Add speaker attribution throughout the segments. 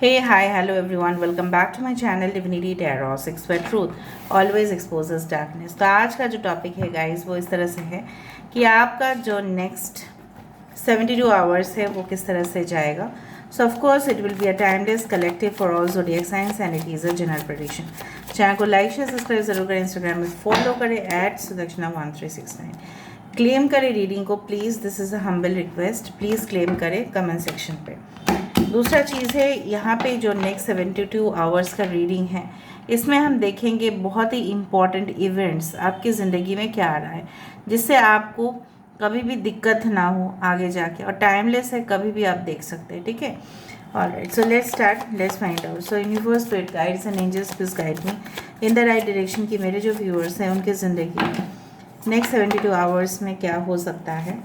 Speaker 1: Hey, hi, hello everyone. Welcome back to my channel Divinity Tarot 6 where truth always exposes darkness. तो आज का जो topic है guys वो इस तरह से है कि आपका जो नेक्स्ट 72 आवर्स है वो किस तरह से जाएगा. सो of course it will be a timeless collective for all zodiac science and it is a general prediction. Channel को लाइक शेयर सब्सक्राइब जरूर करें. इंस्टाग्राम में फॉलो करें @सुदक्षिणा1369. क्लेम करें रीडिंग को please. This is a humble request. Please claim करें comment section पे. दूसरा चीज़ है यहाँ पे जो नेक्स्ट 72 आवर्स का रीडिंग है इसमें हम देखेंगे बहुत ही इम्पॉर्टेंट इवेंट्स आपकी ज़िंदगी में क्या आ रहा है जिससे आपको कभी भी दिक्कत ना हो आगे जाके, और टाइमलेस है, कभी भी आप देख सकते हैं. ठीक है, alright. So let's start, let's find out. So universe, spirit guides and angels please guide me in the right direction कि मेरे जो व्यूअर्स हैं उनकी ज़िंदगी में नेक्स्ट 72 आवर्स में क्या हो सकता है.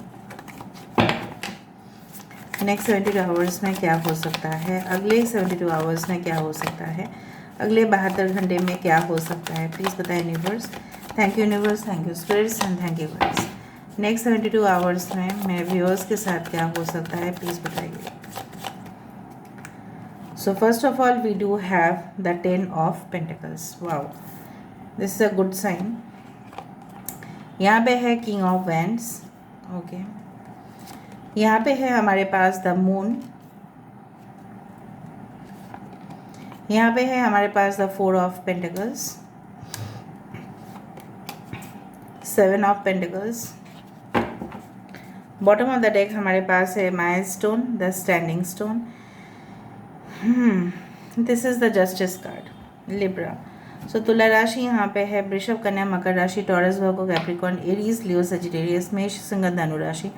Speaker 1: नेक्स्ट 72 आवर्स में क्या हो सकता है, अगले 72 आवर्स में क्या हो सकता है, अगले 72 घंटे में क्या हो सकता है. प्लीज़ बताएं universe. Thank you universe, thank you spirits and thank you guys. Next 72 hours में मेरे व्यूअर्स के साथ क्या हो सकता है, प्लीज़ बताइए. So first of all we do have the 10 of pentacles. Wow, this is a good sign. यहाँ पे है किंग ऑफ वैंड्स. ओके, यहाँ पे है हमारे पास द मून. यहाँ पे है हमारे पास the 4 of pentacles, 7 of pentacles. Bottom of the deck हमारे पास है milestone, the standing stone. This is the justice card, Libra. So तुला राशि यहाँ पे है, वृषभ, कन्या, मकर राशि, Taurus, Virgo, Capricorn, Aries, Leo, Sagittarius, मेष, सिंह, धनु राशि.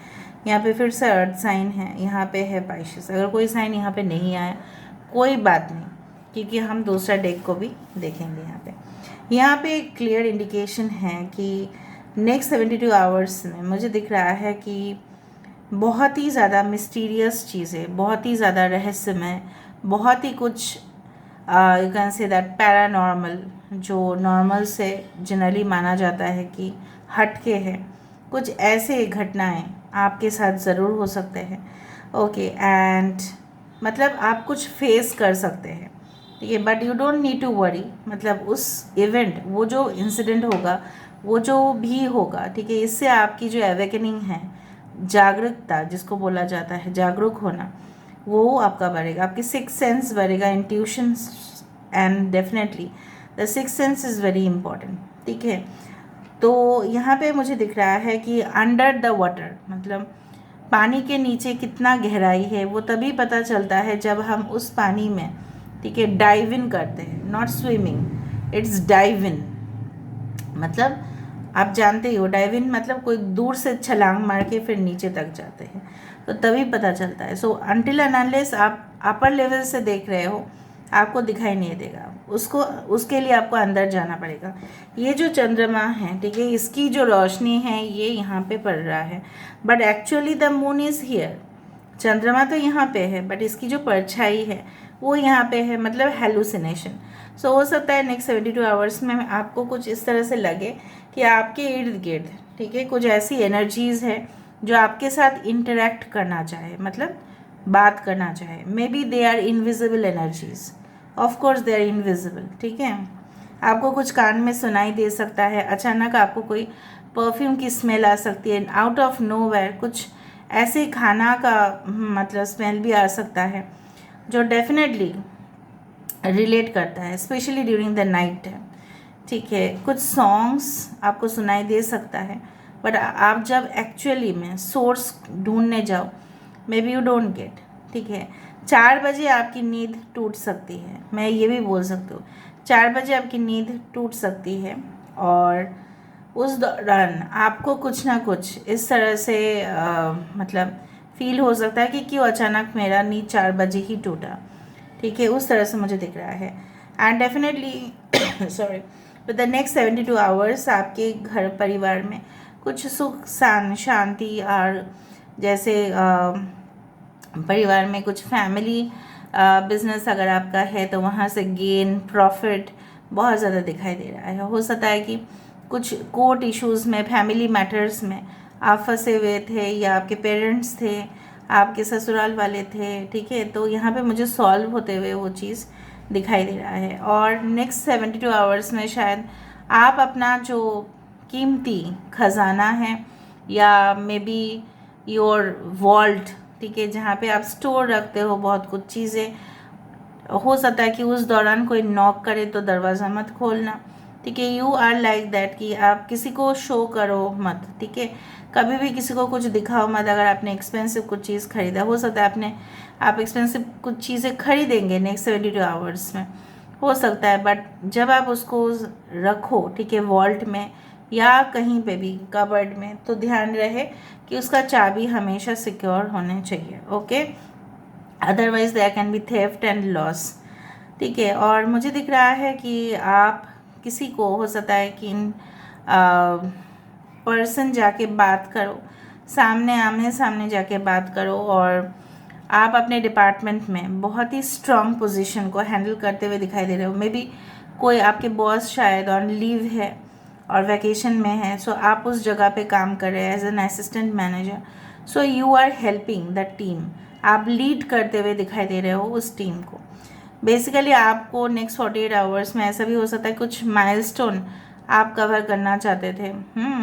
Speaker 1: यहाँ पे फिर से अर्थ साइन है, यहाँ पे है पाइसेस. अगर कोई साइन यहाँ पे नहीं आया कोई बात नहीं, क्योंकि हम दूसरा डेक को भी देखेंगे. यहाँ पे एक क्लियर इंडिकेशन है कि नेक्स्ट 72 आवर्स में मुझे दिख रहा है कि बहुत ही ज़्यादा मिस्टीरियस चीज़ें, बहुत ही ज़्यादा रहस्यमय, बहुत ही कुछ you can say that paranormal, जो नॉर्मल से जनरली माना जाता है कि हटके है, कुछ ऐसे घटनाएं आपके साथ ज़रूर हो सकते हैं. ओके, एंड मतलब आप कुछ फेस कर सकते हैं. ठीक है, but you don't need to worry. मतलब उस इवेंट, वो जो इंसिडेंट होगा, वो जो भी होगा, ठीक है, इससे आपकी जो अवेकनिंग है, जागरूकता जिसको बोला जाता है, जागरूक होना, वो आपका बढ़ेगा. आपकी सिक्स सेंस बढ़ेगा, intuitions, and definitely the six sense is very important. ठीक है, तो यहाँ पे मुझे दिख रहा है कि अंडर द वाटर, मतलब पानी के नीचे कितना गहराई है वो तभी पता चलता है जब हम उस पानी में, ठीक है, डाइव इन करते हैं. Not swimming, it's dive in. मतलब आप जानते ही हो डाइव इन मतलब कोई दूर से छलांग मार के फिर नीचे तक जाते हैं, तो तभी पता चलता है. सो अनटिल एंड अनलेस आप अपर लेवल से देख रहे हो आपको दिखाई नहीं देगा. उसके लिए आपको अंदर जाना पड़ेगा. ये जो चंद्रमा है, ठीक है, इसकी जो रोशनी है ये यहाँ पे पड़ रहा है, but actually the moon is here. चंद्रमा तो यहाँ पे है बट इसकी जो परछाई है वो यहाँ पे है, मतलब हेलुसिनेशन. सो हो सकता है नेक्स्ट 72 आवर्स में आपको कुछ इस तरह से लगे कि आपके इर्द गिर्द, ठीक है, कुछ ऐसी एनर्जीज़ है जो आपके साथ इंटरेक्ट करना चाहे, मतलब बात करना चाहे. Maybe they are invisible energies, of course they are invisible. ठीक है, आपको कुछ कान में सुनाई दे सकता है, अचानक आपको कोई परफ्यूम की स्मेल आ सकती है, आउट ऑफ नोवेयर कुछ ऐसे खाना का मतलब स्मेल भी आ सकता है जो डेफिनेटली रिलेट करता है, specially during the night time. ठीक है, कुछ सॉन्ग्स आपको सुनाई दे सकता है, बट आप जब एक्चुअली में सोर्स ढूंढने जाओ may be you don't get. ठीक है, 4 बजे आपकी नींद टूट सकती है, मैं ये भी बोल सकती हूँ 4 बजे आपकी नींद टूट सकती है, और उस दौरान आपको कुछ ना कुछ इस तरह से मतलब फील हो सकता है कि क्यों अचानक मेरा नींद 4 बजे ही टूटा. ठीक है, उस तरह से मुझे दिख रहा है. And definitely sorry, with the next 72 hours आपके घर परिवार में कुछ सुख शांति, और जैसे परिवार में कुछ फैमिली बिजनेस अगर आपका है तो वहाँ से गेन प्रॉफिट बहुत ज़्यादा दिखाई दे रहा है. हो सकता है कि कुछ कोर्ट इश्यूज़ में, फैमिली मैटर्स में आप फंसे हुए थे, या आपके पेरेंट्स थे, आपके ससुराल वाले थे, ठीक है। तो यहाँ पे मुझे सॉल्व होते हुए वो चीज़ दिखाई दे रहा है। और नेक्स्ट 72 आवर्स में शायद आप अपना जो कीमती खजाना है या मे बी योर वॉल्ट, ठीक है, जहाँ पे आप स्टोर रखते हो बहुत कुछ चीज़ें, हो सकता है कि उस दौरान कोई नॉक करे तो दरवाज़ा मत खोलना, ठीक है। यू आर लाइक दैट कि आप किसी को शो करो मत, ठीक है। कभी भी किसी को कुछ दिखाओ मत। अगर आपने एक्सपेंसिव कुछ चीज़ खरीदा, हो सकता है आप एक्सपेंसिव कुछ चीज़ें खरीदेंगे नेक्स्ट 72 आवर्स में, हो सकता है, बट जब आप उसको रखो, ठीक है, वॉल्ट में या कहीं पे भी कबर्ड में, तो ध्यान रहे कि उसका चाबी हमेशा सिक्योर होने चाहिए, okay. Otherwise there can be theft and loss, ठीक है। और मुझे दिख रहा है कि आप किसी को, हो सकता है कि पर्सन जाके बात करो, आमने सामने जाके बात करो, और आप अपने डिपार्टमेंट में बहुत ही स्ट्रॉन्ग पोजीशन को हैंडल करते हुए दिखाई दे रहे हो। मे बी कोई आपके बॉस शायद ऑन लीव है और वैकेशन में है, सो आप उस जगह पे काम कर रहे हैं as an assistant manager. So you are helping the team, आप लीड करते हुए दिखाई दे रहे हो उस टीम को। बेसिकली आपको नेक्स्ट 48 आवर्स में ऐसा भी हो सकता है कुछ माइलस्टोन आप कवर करना चाहते थे,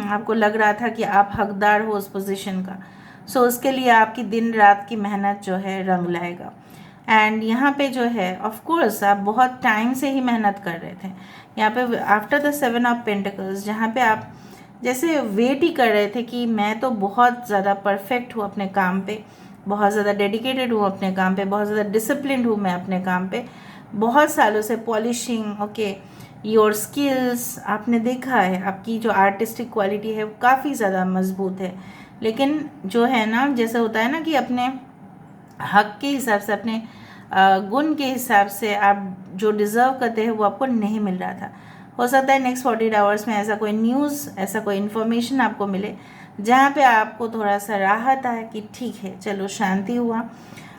Speaker 1: आपको लग रहा था कि आप हकदार हो उस पोजीशन का, सो उसके लिए आपकी दिन रात की मेहनत जो है रंग लाएगा। एंड यहाँ पे जो है ऑफ कोर्स आप बहुत टाइम से ही मेहनत कर रहे थे। यहाँ पे आफ्टर द 7 ऑफ पेंटिकल्स, जहाँ पे आप जैसे वेट ही कर रहे थे कि मैं तो बहुत ज़्यादा परफेक्ट हूँ अपने काम पे, बहुत ज़्यादा डेडिकेटेड हूँ अपने काम पे, बहुत ज़्यादा डिसिप्लिन्ड हूँ मैं अपने काम पे, बहुत सालों से पॉलिशिंग, ओके। योर स्किल्स आपने देखा है, आपकी जो आर्टिस्टिक क्वालिटी है वो काफ़ी ज़्यादा मजबूत है, लेकिन जो है ना, जैसे होता है ना कि अपने हक के हिसाब से, अपने गुण के हिसाब से आप जो डिज़र्व करते हैं वो आपको नहीं मिल रहा था। हो सकता है नेक्स्ट 48 आवर्स में ऐसा कोई न्यूज़, ऐसा कोई इन्फॉर्मेशन आपको मिले जहाँ पे आपको थोड़ा सा राहत आए कि ठीक है, चलो शांति हुआ,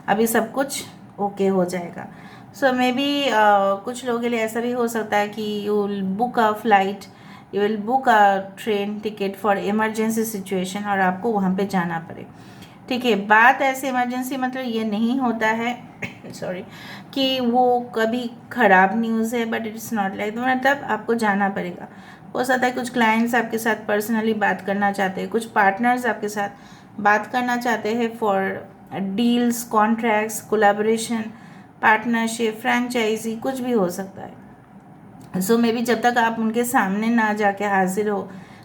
Speaker 1: अभी सब कुछ ओके हो जाएगा। सो मे बी कुछ लोगों के लिए ऐसा भी हो सकता है कि you will book a flight, you will book a train ticket for emergency situation, और आपको वहाँ पे जाना पड़े, ठीक है। बात ऐसे इमरजेंसी मतलब ये नहीं होता है सॉरी, कि वो कभी ख़राब न्यूज़ है, बट इट्स नॉट लाइक, मतलब आपको जाना पड़ेगा। हो सकता है कुछ क्लाइंट्स आपके साथ पर्सनली बात करना चाहते हैं, कुछ पार्टनर्स आपके साथ बात करना चाहते हैं for deals, contracts, collaboration, partnership, franchisee, कुछ भी हो सकता है। सो मे बी जब तक आप उनके सामने ना जाके हाजिर हो,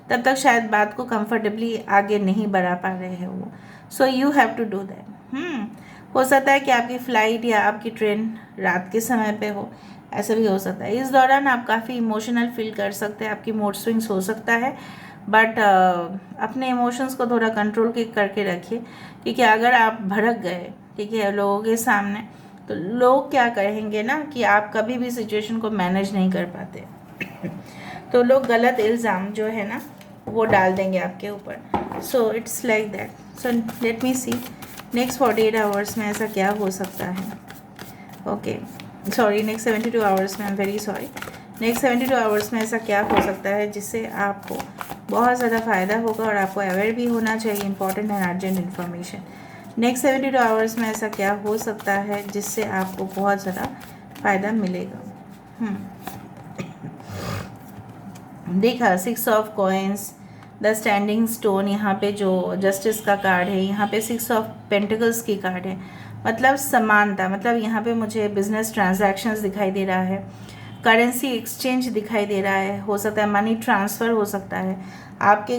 Speaker 1: तब तक शायद बात को कंफर्टेबली आगे नहीं बढ़ा पा रहे हैं वो। So you have to do that. हो सकता है कि आपकी फ़्लाइट या आपकी ट्रेन रात के समय पे हो, ऐसा भी हो सकता है। इस दौरान आप काफ़ी इमोशनल फील कर सकते हैं, आपकी मूड स्विंग्स हो सकता है, बट अपने इमोशंस को थोड़ा कंट्रोल करके रखिए, क्योंकि अगर आप भड़क गए, ठीक है, लोगों के सामने, तो लोग क्या कहेंगे ना कि आप कभी भी सिचुएशन को मैनेज नहीं कर पाते तो लोग गलत इल्ज़ाम जो है ना वो डाल देंगे आपके ऊपर। So it's like that. So let me see next 48 hours में ऐसा क्या हो सकता है। ओके सॉरी, नेक्स्ट 72 आवर्स में, I am very sorry, next 72 hours में ऐसा क्या हो सकता है जिससे आपको बहुत ज़्यादा फ़ायदा होगा, और आपको अवेयर भी होना चाहिए important and urgent information. Next 72 hours में ऐसा क्या हो सकता है जिससे आपको बहुत ज़्यादा फ़ायदा मिलेगा। देखा 6 of coins, the standing stone, यहाँ पे जो जस्टिस का कार्ड है, यहाँ पे 6 ऑफ पेंटिकल्स की कार्ड है, मतलब समानता, मतलब यहाँ पे मुझे बिजनेस ट्रांजैक्शंस दिखाई दे रहा है, करेंसी एक्सचेंज दिखाई दे रहा है, हो सकता है मनी ट्रांसफ़र हो सकता है, आपके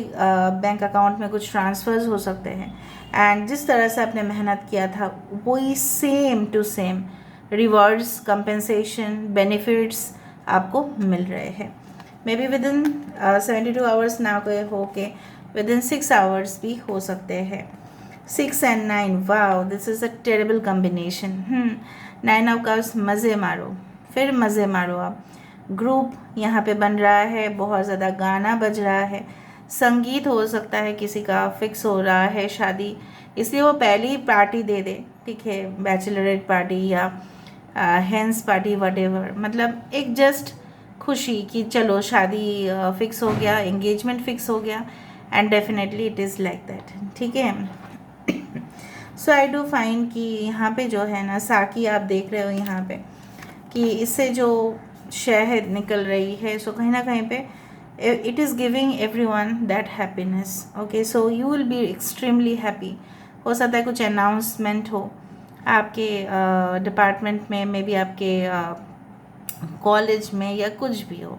Speaker 1: बैंक अकाउंट में कुछ ट्रांसफ़र्स हो सकते हैं, एंड जिस तरह से आपने मेहनत किया था वही same to same rewards, compensation, benefits आपको मिल रहे हैं। Maybe within 72 hours ना कोई हो के विद इन 6 आवर्स भी हो सकते हैं। 6 and 9, wow this is a terrible combination. 9 of cups, मज़े मारो, फिर मज़े मारो आप। ग्रुप यहाँ पे बन रहा है, बहुत ज़्यादा गाना बज रहा है, संगीत हो सकता है किसी का फिक्स हो रहा है शादी, इसलिए वो पहली पार्टी दे दे, ठीक है, बैचलरेट पार्टी या हैंस पार्टी, वटेवर, मतलब एक जस्ट खुशी कि चलो शादी फिक्स हो गया, एंगेजमेंट फिक्स हो गया, and definitely it is like that, ठीक है। सो आई डू फाइंड कि यहाँ पे जो है ना साकी आप देख रहे हो यहाँ पे कि इससे जो शहद निकल रही है, सो कहीं ना कहीं पे it is giving everyone that happiness. Okay, so you will be extremely happy. हो सकता है कुछ अनाउंसमेंट हो आपके डिपार्टमेंट में, मे बी आपके कॉलेज में, या कुछ भी हो,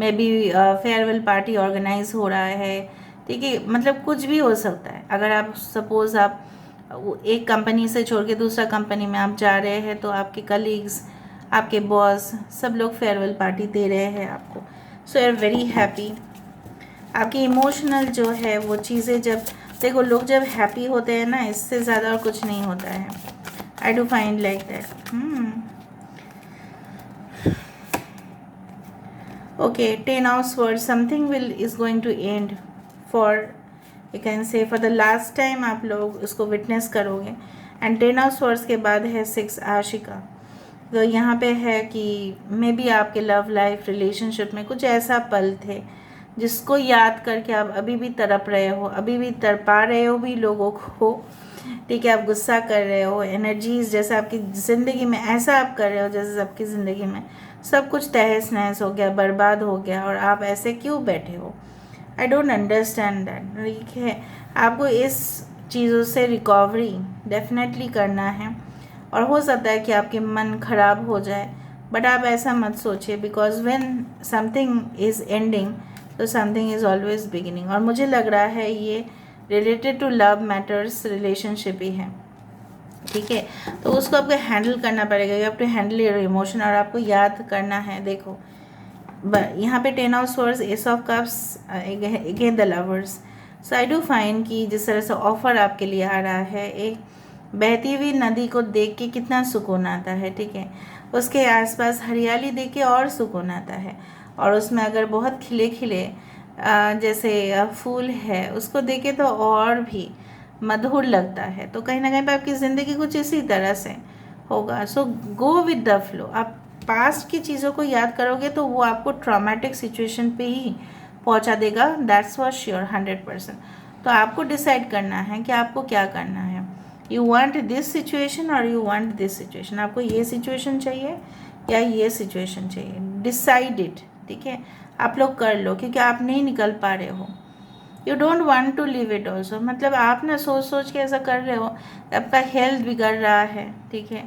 Speaker 1: maybe farewell party organise हो रहा है, ठीक है, मतलब कुछ भी हो सकता है। अगर आप सपोज़ आप एक कंपनी से छोड़ के दूसरा कंपनी में आप जा रहे हैं, तो आपके कलीग्स, आपके बॉस, सब लोग फेयरवेल पार्टी दे रहे हैं आपको। So you are very happy. आपकी इमोशनल जो है वो चीज़ें, जब देखो लोग जब हैप्पी होते हैं ना, इससे ज़्यादा और कुछ नहीं होता है। I do find like that. Okay, 10 of swords, something is going to end for, you can say, for the last time आप लोग उसको विटनेस करोगे। एंड 10 of swords के बाद है 6 आशिका। तो यहाँ पे है कि मे बी आपके लव लाइफ रिलेशनशिप में कुछ ऐसा पल थे जिसको याद करके आप अभी भी तड़प रहे हो, अभी भी तड़पा रहे हो भी लोगों को, ठीक है, आप गुस्सा कर रहे हो। एनर्जीज जैसे आपकी ज़िंदगी में ऐसा आप कर रहे हो जैसे आपकी ज़िंदगी में सब कुछ तहस नहस हो गया, बर्बाद हो गया, और आप ऐसे क्यों बैठे हो। I don't understand that. ठीक है, आपको इस चीज़ों से रिकवरी डेफिनेटली करना है, और हो सकता है कि आपके मन खराब हो जाए, बट आप ऐसा मत सोचिए, because when something is ending तो समथिंग इज़ ऑलवेज बिगिनिंग। और मुझे लग रहा है ये related to love matters relationship ही है, ठीक है। तो उसको आपको हैंडल करना पड़ेगा, you have to handle your emotion, और आपको याद करना है। देखो यहाँ पे 10 of swords, S of cups, again the lovers. So I do find कि जिस तरह से ऑफर आपके लिए आ रहा है, एक बहती हुई नदी को देख के कितना सुकून आता है, ठीक है, उसके आसपास हरियाली देख के और सुकून आता है, और उसमें अगर बहुत खिले खिले जैसे फूल है उसको देखे तो और भी मधुर लगता है। तो कहीं ना कहीं पर आपकी ज़िंदगी कुछ इसी तरह से होगा। सो गो विद द फ्लो। आप पास्ट की चीज़ों को याद करोगे तो वो आपको ट्रॉमेटिक सिचुएशन पे ही पहुंचा देगा, दैट्स फॉर श्योर, 100%। तो आपको डिसाइड करना है कि आपको क्या करना है। यू वांट दिस सिचुएशन और यू वांट दिस सिचुएशन, आपको ये सिचुएशन चाहिए या ये सिचुएशन चाहिए, डिसाइड इट, ठीक है। आप लोग कर लो, क्योंकि आप नहीं निकल पा रहे हो। You don't want to live it also, मतलब आप ना सोच सोच के ऐसा कर रहे हो, आपका हेल्थ बिगड़ रहा है, ठीक है,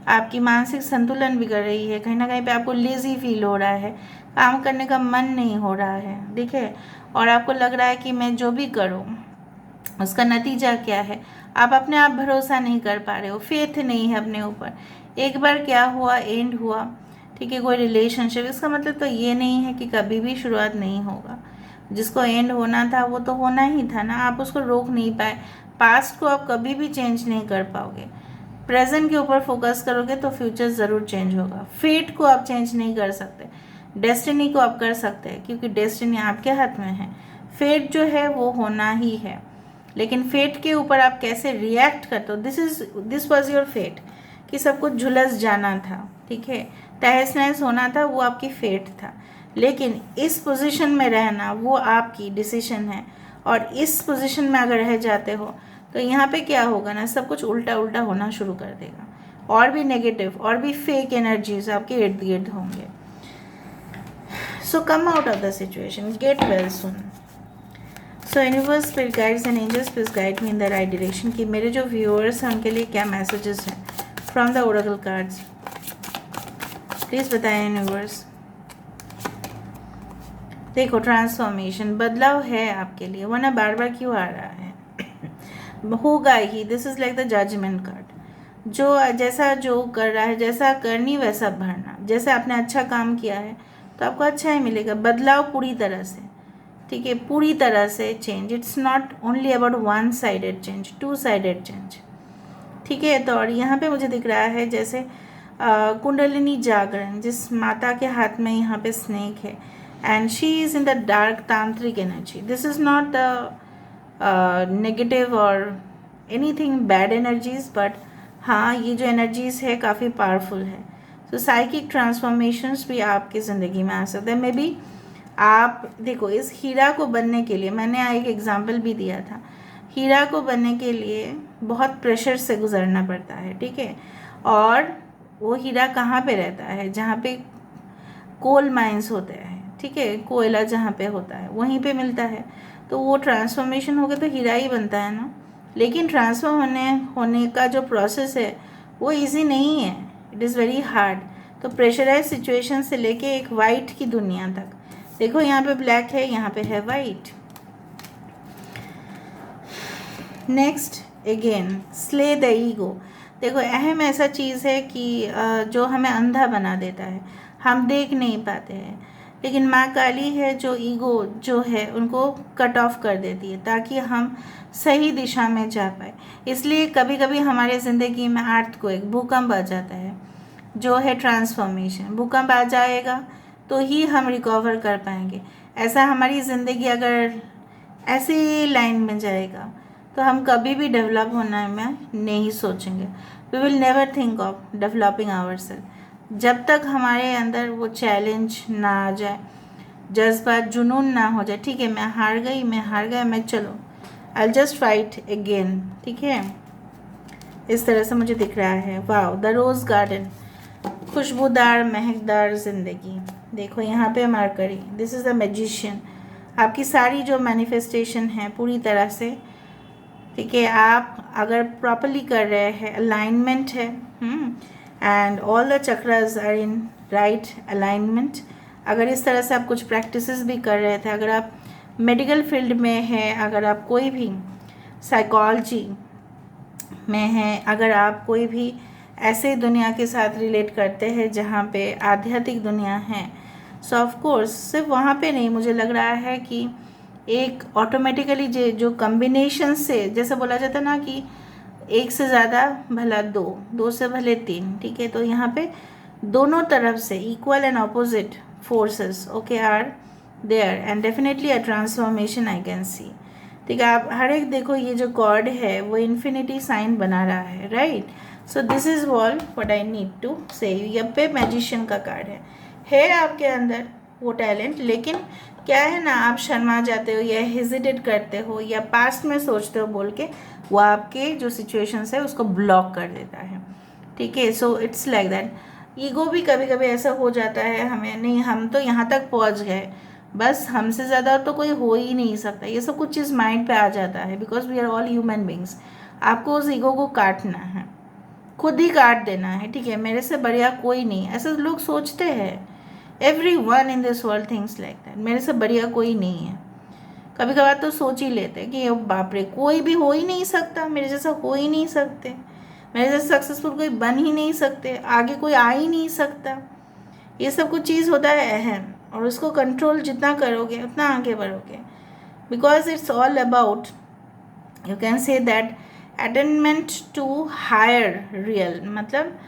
Speaker 1: आपकी मानसिक संतुलन बिगड़ रही है, कहीं ना कहीं पे आपको लेज़ी फील हो रहा है, काम करने का मन नहीं हो रहा है, ठीक है, और आपको लग रहा है कि मैं जो भी करूँ उसका नतीजा क्या है। आप अपने आप भरोसा नहीं कर पा रहे हो, फेथ नहीं है अपने ऊपर। एक बार क्या हुआ, एंड हुआ, ठीक है, कोई रिलेशनशिप, इसका मतलब तो ये नहीं है कि कभी भी शुरुआत नहीं होगा। जिसको एंड होना था वो तो होना ही था ना, आप उसको रोक नहीं पाए। पास्ट को आप कभी भी चेंज नहीं कर पाओगे, प्रेजेंट के ऊपर फोकस करोगे तो फ्यूचर ज़रूर चेंज होगा। फेट को आप चेंज नहीं कर सकते, डेस्टिनी को आप कर सकते हैं, क्योंकि डेस्टिनी आपके हाथ में है। फेट जो है वो होना ही है, लेकिन फेट के ऊपर आप कैसे रिएक्ट करते हो, दिस वॉज योर फेट, कि सब कुछ झुलस जाना था, ठीक है, तहस नहस होना था, वो आपकी फेट था। लेकिन इस पोजीशन में रहना वो आपकी डिसीजन है, और इस पोजीशन में अगर रह जाते हो तो यहाँ पे क्या होगा ना, सब कुछ उल्टा उल्टा होना शुरू कर देगा, और भी नेगेटिव और भी फेक एनर्जीज आपके इर्द गिर्द होंगे। So come out of the situation, get well soon. So universe, spirit guides and angels, please guide me in the right direction, कि मेरे जो व्यूअर्स हैं उनके लिए क्या मैसेजेस हैं from the Oracle cards, please बताएं यूनिवर्स। देखो, ट्रांसफॉर्मेशन, बदलाव है आपके लिए, वरना बार बार क्यों आ रहा है, होगा ही। This is like the judgment card. जो जैसा जो कर रहा है, जैसा करनी वैसा भरना, जैसे आपने अच्छा काम किया है तो आपको अच्छा ही मिलेगा। बदलाव पूरी तरह से, ठीक है, पूरी तरह से change. It's not only about one sided change, two sided change, ठीक है। तो और यहाँ पे मुझे दिख रहा है जैसे कुंडलिनी जागरण, जिस माता के हाथ में यहाँ पे स्नेक है, and she is in the dark tantric energy. This is not the negative और एनीथिंग बैड एनर्जीज, बट हाँ, ये जो एनर्जीज है काफ़ी पावरफुल है। तो साइकिक ट्रांसफॉर्मेशंस भी आपकी ज़िंदगी में आ सकते हैं। मे बी आप देखो, इस हीरा को बनने के लिए मैंने एक एग्जाम्पल भी दिया था, हीरा को बनने के लिए बहुत प्रेशर से गुजरना पड़ता है, ठीक है। और वो हीरा कहाँ पे रहता है? जहाँ पे कोल माइंस होते हैं, ठीक है, कोयला जहाँ पे होता है वहीं पे मिलता है। तो वो ट्रांसफॉर्मेशन हो गया तो हीरा ही बनता है ना। लेकिन ट्रांसफॉर्म होने का जो प्रोसेस है वो इजी नहीं है, इट इज़ वेरी हार्ड। तो प्रेशराइज सिचुएशन से लेके एक वाइट की दुनिया तक, देखो यहाँ पे ब्लैक है, यहाँ पे है white. Next again slay the ego. देखो अहम ऐसा चीज़ है कि जो हमें अंधा बना देता है, हम देख नहीं पाते हैं। लेकिन माँ काली है जो ईगो जो है उनको कट ऑफ कर देती है ताकि हम सही दिशा में जा पाए। इसलिए कभी कभी हमारे ज़िंदगी में अर्थक्वेक, भूकंप आ जाता है, जो है ट्रांसफॉर्मेशन। भूकंप आ जाएगा तो ही हम रिकवर कर पाएंगे। ऐसा हमारी ज़िंदगी अगर ऐसी लाइन में जाएगा तो हम कभी भी डेवलप होने में नहीं सोचेंगे। We will never think of developing ourselves. जब तक हमारे अंदर वो चैलेंज ना आ जाए, जज्बात, जुनून ना हो जाए, ठीक है मैं हार गई, मैं हार गया, मैं चलो आई जस्ट फाइट अगेन, ठीक है, इस तरह से मुझे दिख रहा है। वाओ, द रोज़ गार्डन, खुशबूदार महकदार ज़िंदगी। देखो यहाँ पे mercury, this is the magician. आपकी सारी जो मैनिफेस्टेशन है पूरी तरह से, ठीक है, आप अगर प्रॉपरली कर रहे हैं, अलाइनमेंट है, and all the chakras are in right alignment. अगर इस तरह से आप कुछ प्रैक्टिसेस भी कर रहे थे, अगर आप मेडिकल फील्ड में हैं, अगर आप कोई भी साइकोलॉजी में हैं, अगर आप कोई भी ऐसे दुनिया के साथ रिलेट करते हैं जहाँ पे आध्यात्मिक दुनिया है, सो ऑफ कोर्स सिर्फ वहाँ पे नहीं, मुझे लग रहा है कि एक ऑटोमेटिकली जो कम्बिनेशन से, जैसे बोला जाता है ना कि एक से ज़्यादा भला दो, दो से भले तीन, ठीक है, तो यहाँ पे दोनों तरफ से equal and opposite forces okay are there and definitely a transformation I can see, ठीक है। आप हर एक देखो, ये जो कॉर्ड है वो इन्फिनिटी साइन बना रहा है, right. So this is all what I need to say. यहाँ पे मैजिशियन का कार्ड है आपके अंदर वो टैलेंट, लेकिन क्या है ना, आप शर्मा जाते हो या हेजिटेट करते हो या पास्ट में सोचते हो बोल के, वो आपके जो सिचुएशंस है उसको ब्लॉक कर देता है, ठीक है। सो इट्स लाइक दैट। ईगो भी कभी कभी ऐसा हो जाता है हमें, नहीं हम तो यहाँ तक पहुँच गए, बस हमसे ज़्यादा तो कोई हो ही नहीं सकता, ये सब कुछ चीज़ माइंड पे आ जाता है, because we are all human beings. आपको उस ईगो को काटना है, खुद ही काट देना है, ठीक है, मेरे से बढ़िया कोई नहीं, ऐसे लोग सोचते हैं। Everyone in this world thinks like that, मेरे से बढ़िया कोई नहीं है। कभी कभार तो सोच ही लेते हैं कि बाप रे, कोई भी हो ही नहीं सकता, मेरे जैसा हो ही नहीं सकते, मेरे जैसा सक्सेसफुल कोई बन ही नहीं सकते, आगे कोई आ ही नहीं सकता। ये सब कुछ चीज़ होता है अहम, और उसको कंट्रोल जितना करोगे उतना आगे बढ़ोगे, because it's all about, you can say that, attainment to higher real, मतलब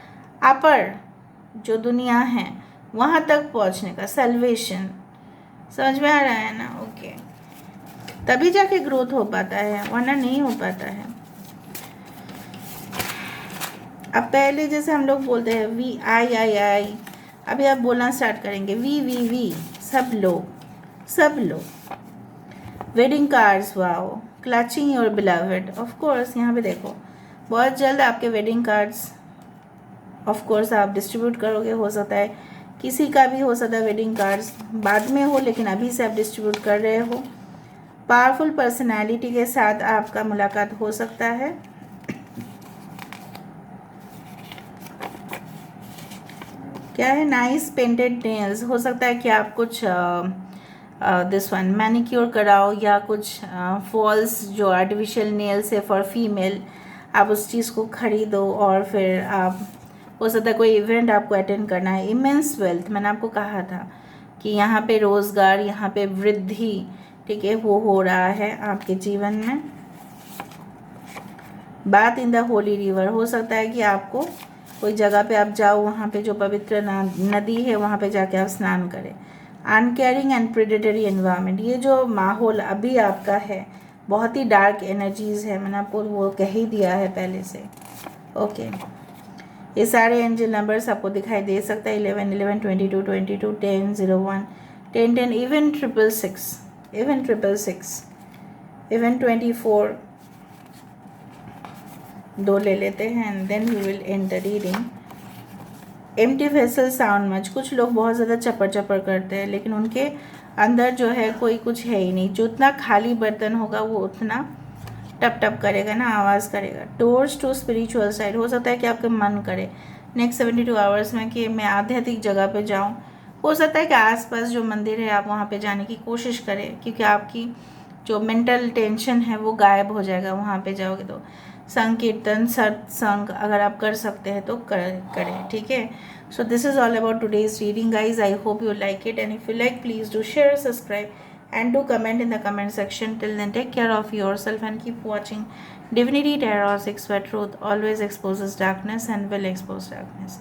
Speaker 1: अपर जो दुनिया है वहाँ तक पहुँचने का, सल्वेशन। समझ में आ रहा है ना? ओके, तभी जाके ग्रोथ हो पाता है, वरना नहीं हो पाता है। अब पहले जैसे हम लोग बोलते हैं वी आई, अभी आप बोलना स्टार्ट करेंगे वी, सब लोग। Wedding cards, wow, clutching your beloved, of course यहाँ पे देखो बहुत जल्द आपके वेडिंग कार्ड्स ऑफ कोर्स आप डिस्ट्रीब्यूट करोगे। हो सकता है किसी का भी हो सकता है वेडिंग कार्ड्स बाद में हो, लेकिन अभी से आप डिस्ट्रीब्यूट कर रहे हो। पावरफुल पर्सनालिटी के साथ आपका मुलाकात हो सकता है। क्या है, नाइस पेंटेड नेल्स, हो सकता है कि आप कुछ दिस वन मैनिक्योर कराओ, या कुछ फॉल्स जो आर्टिफिशियल नेल्स है फॉर फीमेल, आप उस चीज़ को खरीदो, और फिर आप हो सकता है कोई इवेंट आपको अटेंड करना है। इमेंस वेल्थ, मैंने आपको कहा था कि यहाँ पे रोज़गार, यहाँ पे वृद्धि, ठीक है, वो हो रहा है आपके जीवन में। बात इन द होली रिवर, हो सकता है कि आपको कोई जगह पे आप जाओ, वहाँ पे जो पवित्र नदी है वहाँ पे जाके आप स्नान करें। अनकेयरिंग एंड प्रेडेटरी एनवायरनमेंट, ये जो माहौल अभी आपका है बहुत ही डार्क एनर्जीज़ है, मैंने आपको वो कह ही दिया है पहले से। ओके, ये सारे एंजल नंबर्स आपको दिखाई दे सकता है, 11 11 22 22 10 01 10 10, इवन 666, इवन 666, इवन 24, 2 ले लेते हैं and then we will end the reading. Empty vessel sound much, कुछ लोग बहुत ज़्यादा चपर चपर करते हैं लेकिन उनके अंदर जो है कोई कुछ है ही नहीं। जितना खाली बर्तन होगा वो उतना टप टप करेगा ना, आवाज़ करेगा। टूर्स टू स्पिरिचुअल साइड, हो सकता है कि आपके मन करे नेक्स्ट 72 आवर्स में कि मैं आध्यात्मिक जगह पे जाऊं। हो सकता है कि आसपास जो मंदिर है आप वहाँ पे जाने की कोशिश करें, क्योंकि आपकी जो मेंटल टेंशन है वो गायब हो जाएगा वहाँ पे जाओगे तो। संकीर्तन सत्संग अगर आप कर सकते हैं तो करें, ठीक है। सो this is all about today's reading guys. I hope you like it, and if you like please do share, subscribe and do comment in the comment section. Till then, take care of yourself and keep watching Divinity Tarot 6, where truth always exposes darkness and will expose darkness.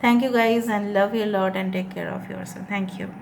Speaker 1: Thank you guys, and love you a lot, and take care of yourself. Thank you.